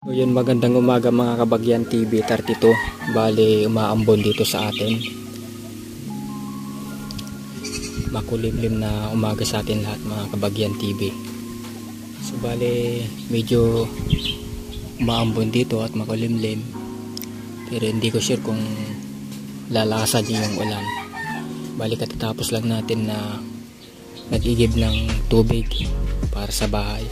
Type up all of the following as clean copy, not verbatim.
So yun, magandang umaga mga Kabagyan TV 32. Bali umaambon dito sa atin. Makulimlim na umaga sa atin lahat mga Kabagyan TV. So bali medyo umaambon dito at makulimlim. Pero hindi ko sure kung lalasan yung ulan. Bali katatapos lang natin na nag-igib ng tubig para sa bahay.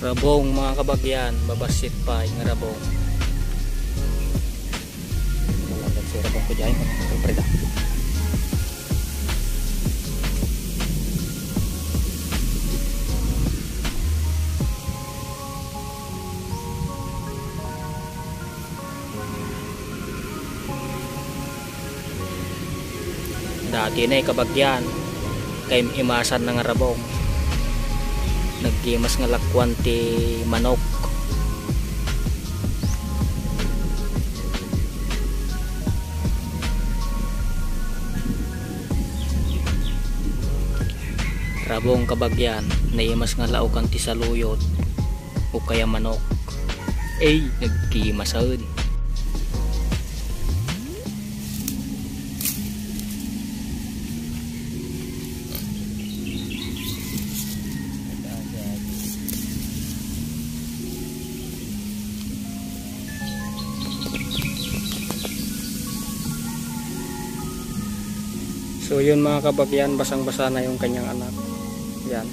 Rabong mga Kabagyan, babasit pa yung rabong. Malagad si rabong ko dyan, preda. Dati na Kabagyan, kay imasan ng rabong. Naggimas nga lakwan ti manok. Rabong Kabagyan, naimas nga laukan ti saluyot o kaya manok. Ay, naggimasan. So yun mga Kabagyan, basang-basa na yung kanyang anak. Yan.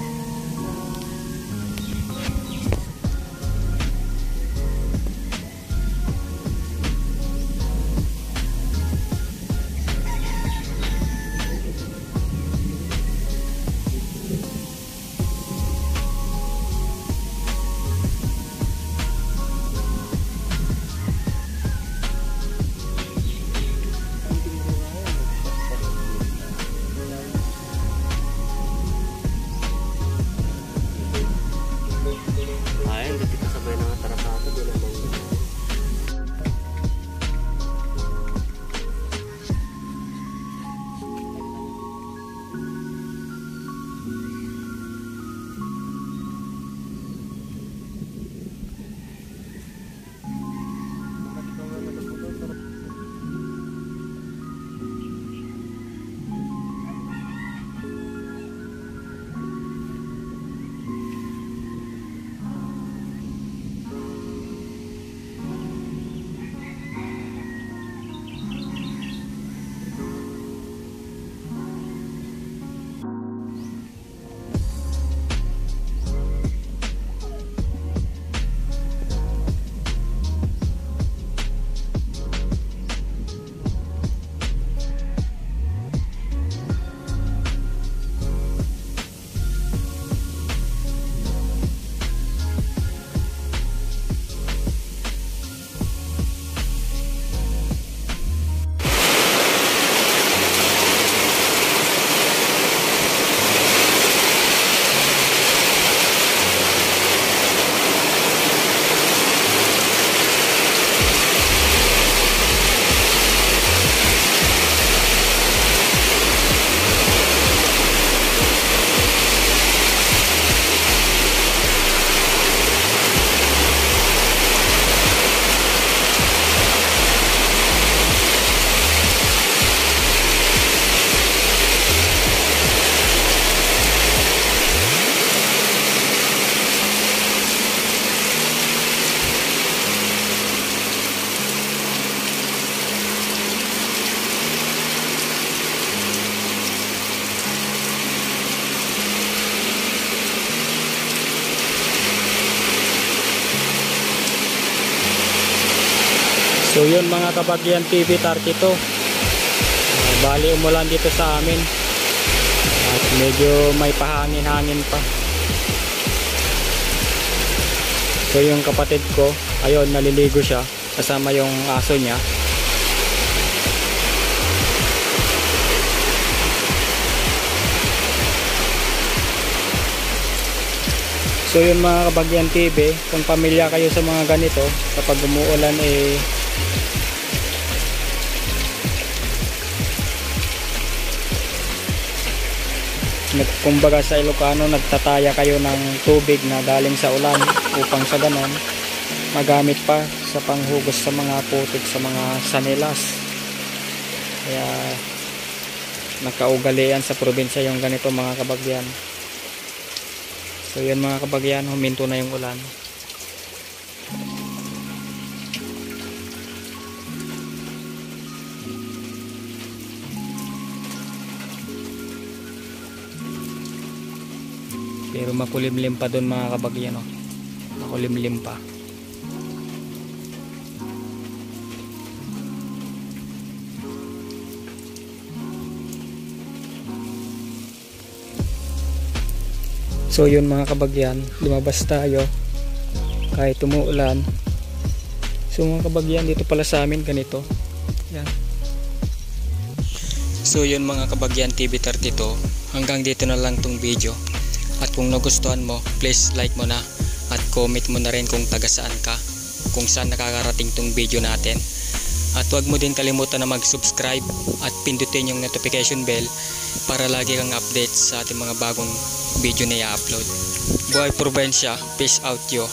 So yun mga Kabagyan TV 32. Bali umulan dito sa amin. At medyo may pahangin-hangin pa. So yung kapatid ko, ayun, naliligo siya kasama yung aso niya. So yun mga Kabagyan TV, kung pamilya kayo sa mga ganito, kapag umuulan kumbaga sa Ilocano, nagtataya kayo ng tubig na galing sa ulan upang sa ganon magamit pa sa panghugos sa mga putik sa mga sanilas. Kaya nakaugalian sa probinsya yung ganito mga kabagyan. So yun mga kabagyan, huminto na yung ulan. Pero makulimlim pa doon mga kabagyan, oh. Makulimlim pa. So yun mga kabagyan, lumabas tayo kahit umuulan. So mga kabagyan, dito pala sa amin ganito. Yan. So yun mga kabagyan, TV32, hanggang dito na lang tong video. At kung nagustuhan mo, please like mo na at comment mo na rin kung taga saan ka, kung saan nakakarating tong video natin. At huwag mo din kalimutan na mag-subscribe at pindutin yung notification bell para lagi kang update sa ating mga bagong video na i-upload. Buhay probinsya, peace out yo.